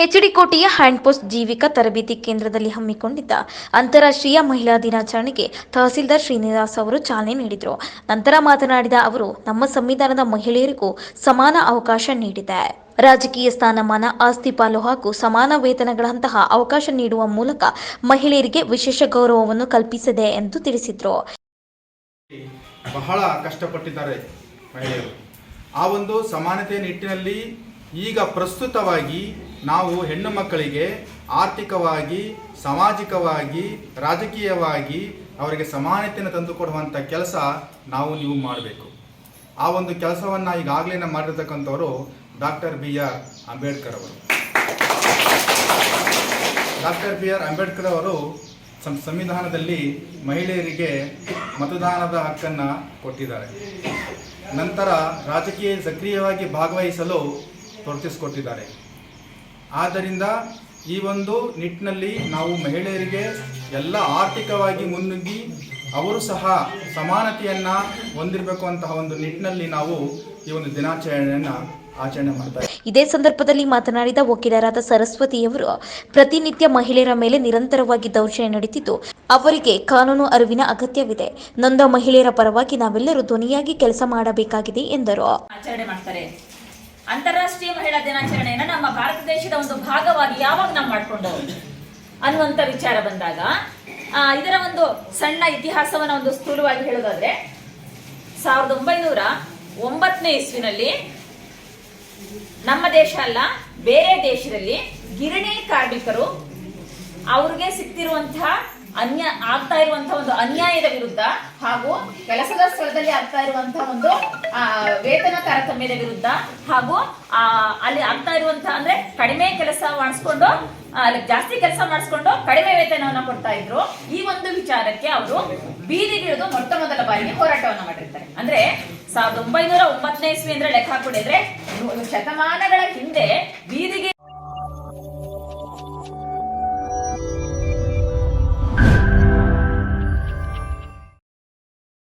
ಹೆಚ್ಡಿಕೋಟೆಯ hand post Jeevika ತರಬೇತಿ ಕೇಂದ್ರದಲ್ಲಿ ಹಮ್ಮಿಕೊಂಡಿದ್ದ ಅಂತಾರಾಷ್ಟ್ರೀಯ ಮಹಿಳಾ ದಿನಾಚರಣೆಗೆ ತಹಸೀಲ್ದಾರ್ ಶ್ರೀನಿವಾಸ್ ಅವರು ಚಾಲನೆ ನೀಡಿದರು. ನಂತರ ಮಾತನಾಡಿದ ಅವರು, ನಮ್ಮ ಸಂವಿಧಾನದ ಮಹಿಳೆಯರಿಗೂ ಸಮಾನ ಅವಕಾಶ ನೀಡಿದೆ. ರಾಜಕೀಯ ಸ್ಥಾನಮಾನ, ಆಸ್ತಿ ಪಾಲು ಹಾಗೂ ಸಮಾನ ವೇತನಗಳಂತಹ ಅವಕಾಶ ನೀಡುವ ಮೂಲಕ ಮಹಿಳೆಯರಿಗೆ ವಿಶೇಷ ಗೌರವವನ್ನು ಕಲ್ಪಿಸಿದೆ ಎಂದು ತಿಳಿಸಿದರು. ಬಹಳ ಕಷ್ಟಪಟ್ಟಿದ್ದಾರೆ ಮಹಿಳೆಯರು. ಆ ಒಂದು ಸಮಾನತೆಯ ನಿಟ್ಟಿನಲ್ಲಿ ಈಗ ಪ್ರಸ್ತುತವಾಗಿ ನಾವು ಹೆಣ್ಣು ಮಕ್ಕಳಿಗೆ ಆರ್ಥಿಕವಾಗಿ, ಸಾಮಾಜಿಕವಾಗಿ, ರಾಜಕೀಯವಾಗಿ ಅವರಿಗೆ ಸಮಾನತೆಯನ್ನು ತಂದುಕೊಡುವಂಥ ಕೆಲಸ ನೀವು ಮಾಡಬೇಕು. ಆ ಒಂದು ಕೆಲಸವನ್ನು ಈಗಾಗಲೇ ಮಾಡಿರ್ತಕ್ಕಂಥವರು ಡಾಕ್ಟರ್ B.R. ಅಂಬೇಡ್ಕರ್ ಅವರು. Doctor B.R. ಅಂಬೇಡ್ಕರ್ ಅವರು ಸಂವಿಧಾನದಲ್ಲಿ ಮಹಿಳೆಯರಿಗೆ ಮತದಾನದ ಹಕ್ಕನ್ನು ಕೊಟ್ಟಿದ್ದಾರೆ. ನಂತರ ರಾಜಕೀಯ ಸಕ್ರಿಯವಾಗಿ ಭಾಗವಹಿಸಲು ತೋರಿಸಿಕೊಟ್ಟಿದ್ದಾರೆ. ಆದ್ದರಿಂದ ಈ ಒಂದು ನಿಟ್ಟಿನಲ್ಲಿ ನಾವು ಮಹಿಳೆಯರಿಗೆ ಎಲ್ಲ ಆರ್ಥಿಕವಾಗಿ ಮುನ್ನುಗ್ಗಿ ಅವರು ಸಹ ಸಮಾನತೆಯನ್ನು ಹೊಂದಿರಬೇಕು ಅಂತಹ ಒಂದು ನಿಟ್ಟಿನಲ್ಲಿ ನಾವು ಈ ಒಂದು ದಿನಾಚರಣೆಯನ್ನು ಆಚರಣೆ ಮಾಡ್ತಾರೆ. ಇದೇ ಸಂದರ್ಭದಲ್ಲಿ ಮಾತನಾಡಿದ ವಕೀಲರಾದ ಸರಸ್ವತಿಯವರು, ಪ್ರತಿನಿತ್ಯ ಮಹಿಳೆಯರ ಮೇಲೆ ನಿರಂತರವಾಗಿ ದೌರ್ಜನ್ಯ ನಡೆಯುತ್ತಿದ್ದು ಅವರಿಗೆ ಕಾನೂನು ಅರಿವಿನ ಅಗತ್ಯವಿದೆ. ನೊಂದ ಮಹಿಳೆಯರ ಪರವಾಗಿ ನಾವೆಲ್ಲರೂ ಧ್ವನಿಯಾಗಿ ಕೆಲಸ ಮಾಡಬೇಕಾಗಿದೆ ಎಂದರು. ಆಚರಣೆ ಮಾಡ್ತಾರೆ. ಅಂತಾರಾಷ್ಟ್ರೀಯ ಮಹಿಳಾ ದಿನಾಚರಣೆಯನ್ನು ನಮ್ಮ ಭಾರತ ದೇಶದ ಒಂದು ಭಾಗವಾಗಿ ಯಾವಾಗ ನಾವು ಮಾಡಿಕೊಂಡು ಅನ್ನುವಂಥ ವಿಚಾರ ಬಂದಾಗ ಇದರ ಒಂದು ಸಣ್ಣ ಇತಿಹಾಸವನ್ನು ಒಂದು ಸ್ಥೂಲವಾಗಿ ಹೇಳೋದಾದ್ರೆ 1909ನೇ ಇಸ್ವಿನಲ್ಲಿ ನಮ್ಮ ದೇಶ ಅಲ್ಲ ಬೇರೆ ದೇಶದಲ್ಲಿ ಗಿರಣಿ ಕಾರ್ಮಿಕರು ಅವ್ರಿಗೆ ಸಿಗ್ತಿರುವಂತಹ ಆಗ್ತಾ ಇರುವಂತಹ ಒಂದು ಅನ್ಯಾಯದ ವಿರುದ್ಧ ಹಾಗೂ ಕೆಲಸದ ಸ್ಥಳದಲ್ಲಿ ಆಗ್ತಾ ಇರುವಂತಹ ಒಂದು ವೇತನ ತಾರತಮ್ಯದ ವಿರುದ್ಧ ಹಾಗೂ ಅಲ್ಲಿ ಆಗ್ತಾ ಇರುವಂತಹ ಅಂದ್ರೆ ಕಡಿಮೆ ಕೆಲಸ ಮಾಡಿಸ್ಕೊಂಡು ಅಲ್ಲಿ ಜಾಸ್ತಿ ಕೆಲಸ ಮಾಡಿಸ್ಕೊಂಡು ಕಡಿಮೆ ವೇತನವನ್ನು ಕೊಡ್ತಾ ಇದ್ರು. ಈ ಒಂದು ವಿಚಾರಕ್ಕೆ ಅವರು ಬೀದಿಗಿಳಿದು ಮೊಟ್ಟ ಮೊದಲ ಬಾರಿಗೆ ಹೋರಾಟವನ್ನು ಮಾಡಿರ್ತಾರೆ. ಅಂದ್ರೆ 1909ನೇ ಇಸ್ವಿ ಅಂದ್ರೆ ಲೆಕ್ಕ ಹಾಕೊಂಡಿದ್ರೆ ಶತಮಾನಗಳ ಹಿಂದೆ